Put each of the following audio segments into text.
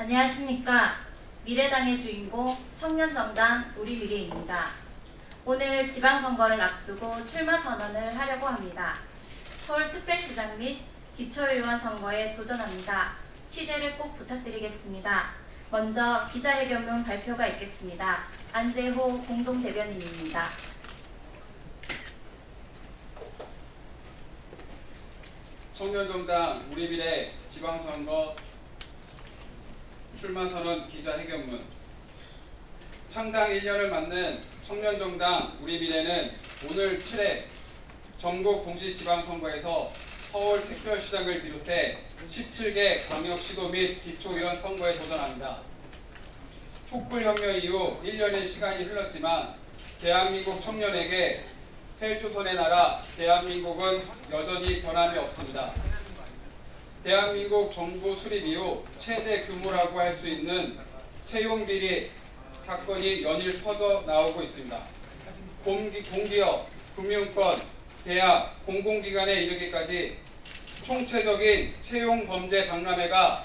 안녕하십니까. 미래당의 주인공 청년정당 우리미래입니다. 오늘 지방선거를 앞두고 출마 선언을 하려고 합니다. 서울특별시장 및 기초의원 선거에 도전합니다. 취재를 꼭 부탁드리겠습니다. 먼저 기자회견문 발표가 있겠습니다. 안재호 공동대변인입니다. 청년정당 우리미래 지방선거 출마선언 기자회견문. 창당 1년을 맞는 청년정당 우리미래는 오늘 7회 전국 동시지방선거에서 서울특별시장을 비롯해 17개 광역시도 및 기초의원 선거에 도전합니다. 촛불혁명 이후 1년의 시간이 흘렀지만 대한민국 청년에게 헬조선의 나라 대한민국은 여전히 변함이 없습니다. 대한민국 정부 수립 이후 최대 규모라고 할 수 있는 채용비리 사건이 연일 터져 나오고 있습니다. 공기업, 금융권, 대학, 공공기관에 이르기까지 총체적인 채용 범죄 박람회가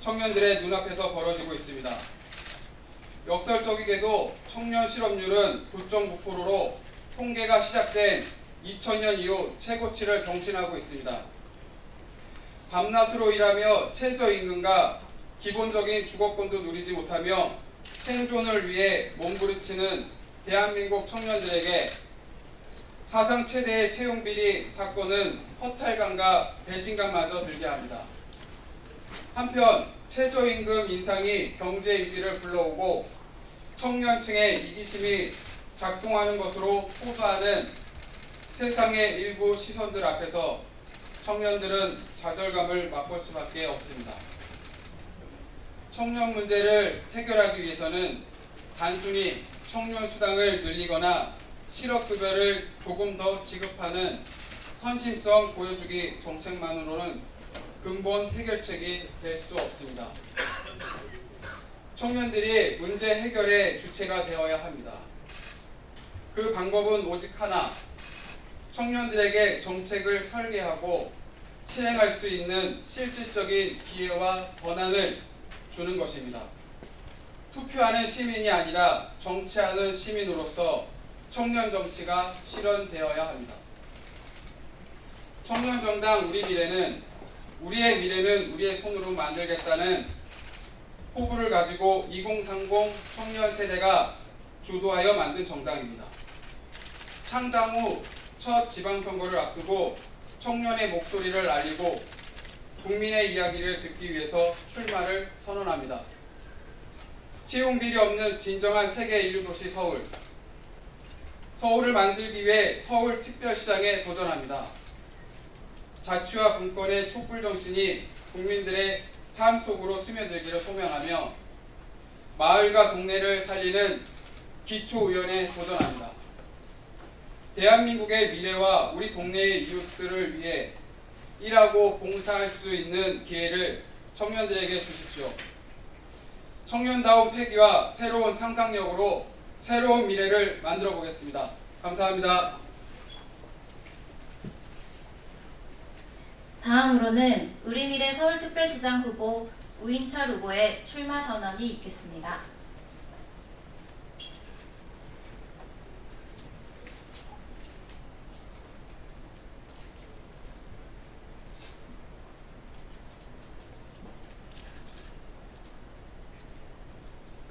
청년들의 눈앞에서 벌어지고 있습니다. 역설적이게도 청년 실업률은 9.9%로 통계가 시작된 2000년 이후 최고치를 경신하고 있습니다. 밤낮으로 일하며 최저임금과 기본적인 주거권도 누리지 못하며 생존을 위해 몸부림치는 대한민국 청년들에게 사상 최대의 채용비리 사건은 허탈감과 배신감마저 들게 합니다. 한편 최저임금 인상이 경제 위기를 불러오고 청년층의 이기심이 작동하는 것으로 호소하는 세상의 일부 시선들 앞에서 청년들은 좌절감을 맛볼 수밖에 없습니다. 청년 문제를 해결하기 위해서는 단순히 청년 수당을 늘리거나 실업급여를 조금 더 지급하는 선심성 보여주기 정책만으로는 근본 해결책이 될 수 없습니다. 청년들이 문제 해결의 주체가 되어야 합니다. 그 방법은 오직 하나, 청년들에게 정책을 설계하고 실행할 수 있는 실질적인 기회와 권한을 주는 것입니다. 투표하는 시민이 아니라 정치하는 시민으로서 청년 정치가 실현되어야 합니다. 청년정당 우리미래는 우리의 미래는 우리의 손으로 만들겠다는 포부를 가지고 2030 청년 세대가 주도하여 만든 정당입니다. 창당 후 첫 지방선거를 앞두고 청년의 목소리를 알리고 국민의 이야기를 듣기 위해서 출마를 선언합니다. 채용비리 없는 진정한 세계 인류 도시 서울. 서울을 만들기 위해 서울특별시장에 도전합니다. 자치와 분권의 촛불 정신이 국민들의 삶 속으로 스며들기를 소명하며 마을과 동네를 살리는 기초의원에 도전합니다. 대한민국의 미래와 우리 동네의 이웃들을 위해 일하고 봉사할 수 있는 기회를 청년들에게 주십시오. 청년다운 패기와 새로운 상상력으로 새로운 미래를 만들어 보겠습니다. 감사합니다. 다음으로는 우리미래 서울특별시장 후보 우인철 후보의 출마 선언이 있겠습니다.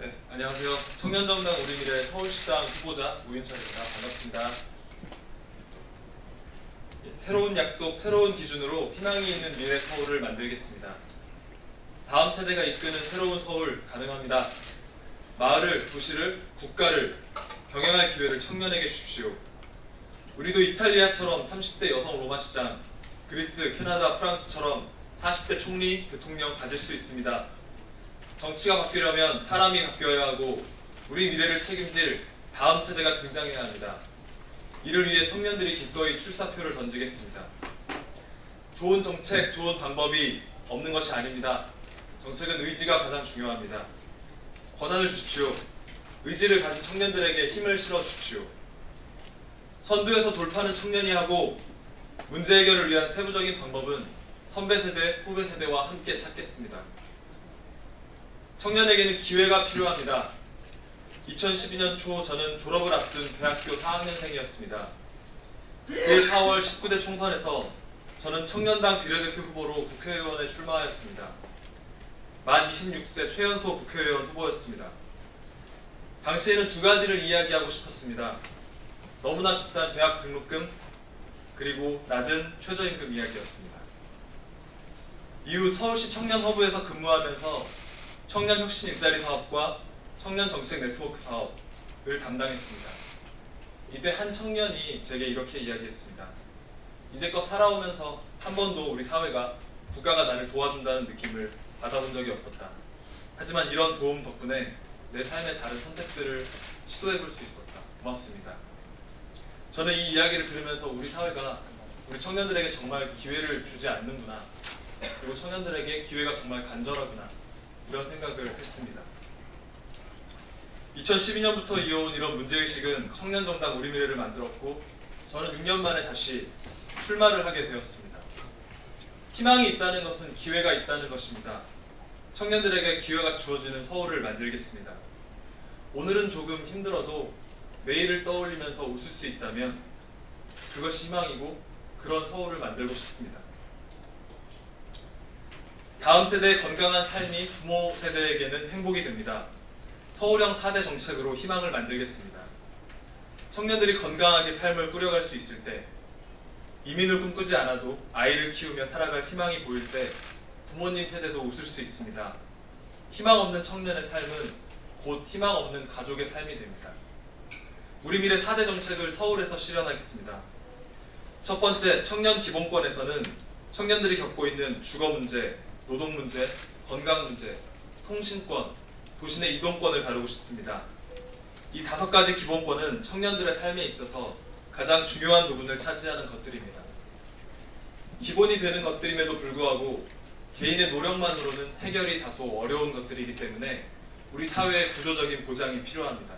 네, 안녕하세요. 청년정당 우리미래 서울시장 후보자 우인철입니다. 반갑습니다. 새로운 약속, 새로운 기준으로 희망이 있는 미래 서울을 만들겠습니다. 다음 세대가 이끄는 새로운 서울 가능합니다. 마을을, 도시를, 국가를 경영할 기회를 청년에게 주십시오. 우리도 이탈리아처럼 30대 여성 로마 시장, 그리스, 캐나다, 프랑스처럼 40대 총리, 대통령 가질 수 있습니다. 정치가 바뀌려면 사람이 바뀌어야 하고 우리 미래를 책임질 다음 세대가 등장해야 합니다. 이를 위해 청년들이 기꺼이 출사표를 던지겠습니다. 좋은 정책, 좋은 방법이 없는 것이 아닙니다. 정책은 의지가 가장 중요합니다. 권한을 주십시오. 의지를 가진 청년들에게 힘을 실어 주십시오. 선두에서 돌파는 청년이 하고 문제 해결을 위한 세부적인 방법은 선배 세대, 후배 세대와 함께 찾겠습니다. 청년에게는 기회가 필요합니다. 2012년 초 저는 졸업을 앞둔 대학교 4학년생이었습니다. 그 4월 19대 총선에서 저는 청년당 비례대표 후보로 국회의원에 출마하였습니다. 만 26세 최연소 국회의원 후보였습니다. 당시에는 두 가지를 이야기하고 싶었습니다. 너무나 비싼 대학 등록금, 그리고 낮은 최저임금 이야기였습니다. 이후 서울시 청년허브에서 근무하면서 청년혁신 일자리 사업과 청년정책 네트워크 사업을 담당했습니다. 이때 한 청년이 제게 이렇게 이야기했습니다. 이제껏 살아오면서 한 번도 우리 사회가 국가가 나를 도와준다는 느낌을 받아본 적이 없었다. 하지만 이런 도움 덕분에 내 삶의 다른 선택들을 시도해볼 수 있었다. 고맙습니다. 저는 이 이야기를 들으면서 우리 사회가 우리 청년들에게 정말 기회를 주지 않는구나, 그리고 청년들에게 기회가 정말 간절하구나, 이런 생각을 했습니다. 2012년부터 이어온 이런 문제의식은 청년정당 우리미래를 만들었고, 저는 6년 만에 다시 출마를 하게 되었습니다. 희망이 있다는 것은 기회가 있다는 것입니다. 청년들에게 기회가 주어지는 서울을 만들겠습니다. 오늘은 조금 힘들어도 내일을 떠올리면서 웃을 수 있다면 그것이 희망이고, 그런 서울을 만들고 싶습니다. 다음 세대의 건강한 삶이 부모 세대에게는 행복이 됩니다. 서울형 4대 정책으로 희망을 만들겠습니다. 청년들이 건강하게 삶을 꾸려갈 수 있을 때, 이민을 꿈꾸지 않아도 아이를 키우며 살아갈 희망이 보일 때 부모님 세대도 웃을 수 있습니다. 희망 없는 청년의 삶은 곧 희망 없는 가족의 삶이 됩니다. 우리 미래 4대 정책을 서울에서 실현하겠습니다. 첫 번째, 청년 기본권에서는 청년들이 겪고 있는 주거 문제, 노동 문제, 건강 문제, 통신권, 도시 내 이동권을 다루고 싶습니다. 이 5가지 기본권은 청년들의 삶에 있어서 가장 중요한 부분을 차지하는 것들입니다. 기본이 되는 것들임에도 불구하고 개인의 노력만으로는 해결이 다소 어려운 것들이기 때문에 우리 사회의 구조적인 보장이 필요합니다.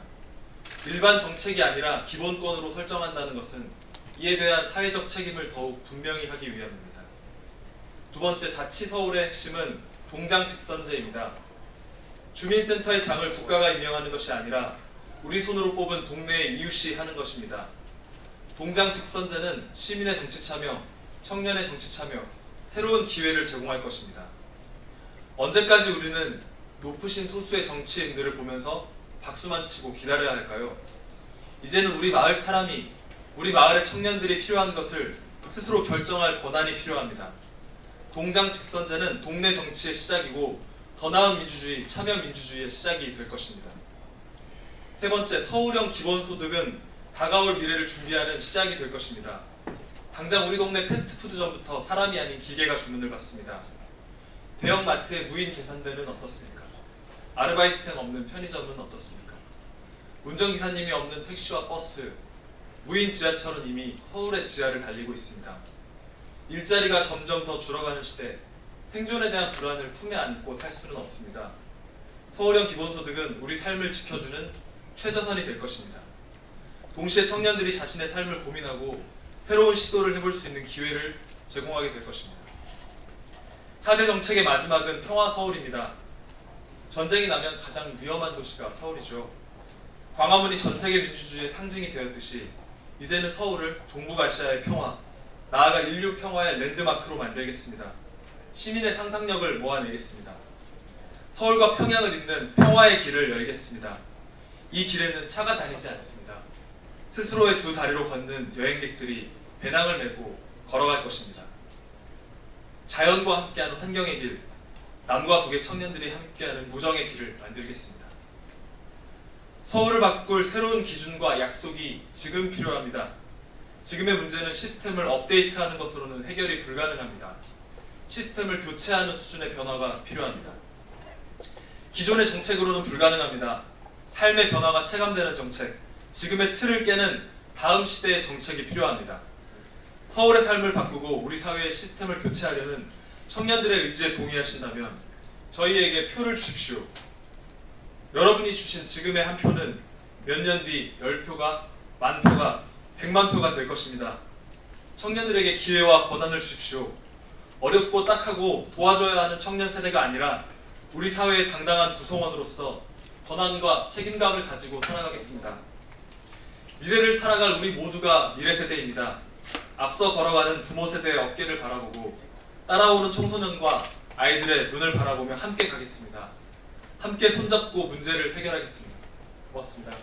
일반 정책이 아니라 기본권으로 설정한다는 것은 이에 대한 사회적 책임을 더욱 분명히 하기 위함입니다. 두 번째, 자치 서울의 핵심은 동장 직선제입니다. 주민센터의 장을 국가가 임명하는 것이 아니라 우리 손으로 뽑은 동네의 이웃이 하는 것입니다. 동장 직선제는 시민의 정치 참여, 청년의 정치 참여, 새로운 기회를 제공할 것입니다. 언제까지 우리는 높으신 소수의 정치인들을 보면서 박수만 치고 기다려야 할까요? 이제는 우리 마을 사람이, 우리 마을의 청년들이 필요한 것을 스스로 결정할 권한이 필요합니다. 동장 직선제는 동네 정치의 시작이고 더 나은 민주주의, 참여 민주주의의 시작이 될 것입니다. 세 번째, 서울형 기본소득은 다가올 미래를 준비하는 시작이 될 것입니다. 당장 우리 동네 패스트푸드점부터 사람이 아닌 기계가 주문을 받습니다. 대형 마트의 무인 계산대는 어떻습니까? 아르바이트생 없는 편의점은 어떻습니까? 운전기사님이 없는 택시와 버스, 무인 지하철은 이미 서울의 지하를 달리고 있습니다. 일자리가 점점 더 줄어가는 시대, 생존에 대한 불안을 품에 안고 살 수는 없습니다. 서울형 기본소득은 우리 삶을 지켜주는 최저선이 될 것입니다. 동시에 청년들이 자신의 삶을 고민하고 새로운 시도를 해볼 수 있는 기회를 제공하게 될 것입니다. 4대 정책의 마지막은 평화 서울입니다. 전쟁이 나면 가장 위험한 도시가 서울이죠. 광화문이 전 세계 민주주의의 상징이 되었듯이 이제는 서울을 동북아시아의 평화, 나아가 인류 평화의 랜드마크로 만들겠습니다. 시민의 상상력을 모아내겠습니다. 서울과 평양을 잇는 평화의 길을 열겠습니다. 이 길에는 차가 다니지 않습니다. 스스로의 두 다리로 걷는 여행객들이 배낭을 메고 걸어갈 것입니다. 자연과 함께하는 환경의 길, 남과 북의 청년들이 함께하는 무정의 길을 만들겠습니다. 서울을 바꿀 새로운 기준과 약속이 지금 필요합니다. 지금의 문제는 시스템을 업데이트하는 것으로는 해결이 불가능합니다. 시스템을 교체하는 수준의 변화가 필요합니다. 기존의 정책으로는 불가능합니다. 삶의 변화가 체감되는 정책, 지금의 틀을 깨는 다음 시대의 정책이 필요합니다. 서울의 삶을 바꾸고 우리 사회의 시스템을 교체하려는 청년들의 의지에 동의하신다면 저희에게 표를 주십시오. 여러분이 주신 지금의 한 표는 몇 년 뒤 10표가, 10,000표가, 100만 표가 될 것입니다. 청년들에게 기회와 권한을 주십시오. 어렵고 딱하고 도와줘야 하는 청년 세대가 아니라 우리 사회의 당당한 구성원으로서 권한과 책임감을 가지고 살아가겠습니다. 미래를 살아갈 우리 모두가 미래 세대입니다. 앞서 걸어가는 부모 세대의 어깨를 바라보고 따라오는 청소년과 아이들의 눈을 바라보며 함께 가겠습니다. 함께 손잡고 문제를 해결하겠습니다. 고맙습니다.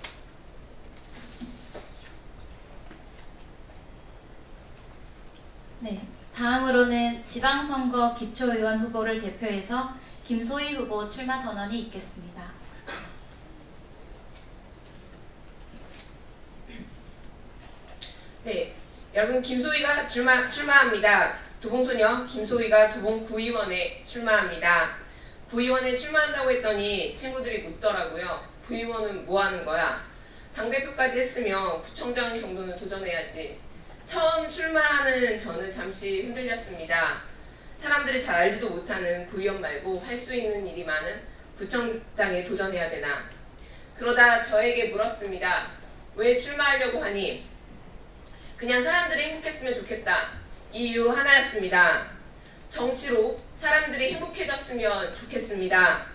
네, 다음으로는 지방선거 기초의원 후보를 대표해서 김소희 후보 출마 선언이 있겠습니다. 네, 여러분 김소희가 출마합니다. 도봉소녀 김소희가 도봉 구의원에 출마합니다. 구의원에 출마한다고 했더니 친구들이 묻더라고요. 구의원은 뭐 하는 거야? 당대표까지 했으면 구청장 정도는 도전해야지. 처음 출마하는 저는 잠시 흔들렸습니다. 사람들이 잘 알지도 못하는 구의원 말고 할 수 있는 일이 많은 구청장에 도전해야 되나. 그러다 저에게 물었습니다. 왜 출마하려고 하니? 그냥 사람들이 행복했으면 좋겠다. 이 이유 하나였습니다. 정치로 사람들이 행복해졌으면 좋겠습니다.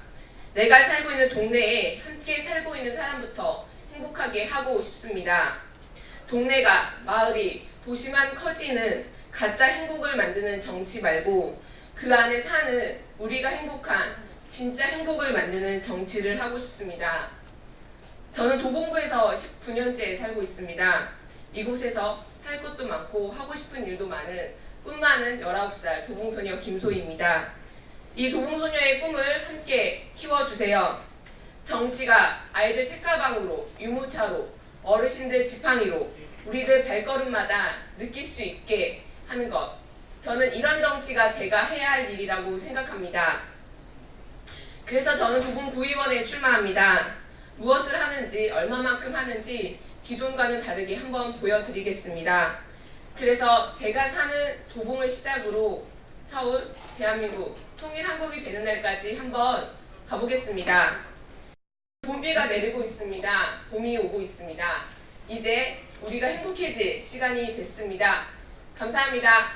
내가 살고 있는 동네에 함께 살고 있는 사람부터 행복하게 하고 싶습니다. 동네가, 마을이, 도시만 커지는 가짜 행복을 만드는 정치 말고 그 안에 사는 우리가 행복한 진짜 행복을 만드는 정치를 하고 싶습니다. 저는 도봉구에서 19년째 살고 있습니다. 이곳에서 할 것도 많고 하고 싶은 일도 많은 꿈 많은 19살 도봉소녀 김소희입니다. 이 도봉소녀의 꿈을 함께 키워주세요. 정치가 아이들 책가방으로, 유모차로, 어르신들 지팡이로 우리들 발걸음마다 느낄 수 있게 하는 것. 저는 이런 정치가 제가 해야 할 일이라고 생각합니다. 그래서 저는 도봉구의원에 출마합니다. 무엇을 하는지, 얼마만큼 하는지 기존과는 다르게 한번 보여드리겠습니다. 그래서 제가 사는 도봉을 시작으로 서울, 대한민국, 통일한국이 되는 날까지 한번 가보겠습니다. 봄비가 내리고 있습니다. 봄이 오고 있습니다. 이제 우리가 행복해질 시간이 됐습니다. 감사합니다.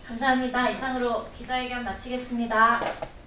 감사합니다. 이상으로 기자회견 마치겠습니다.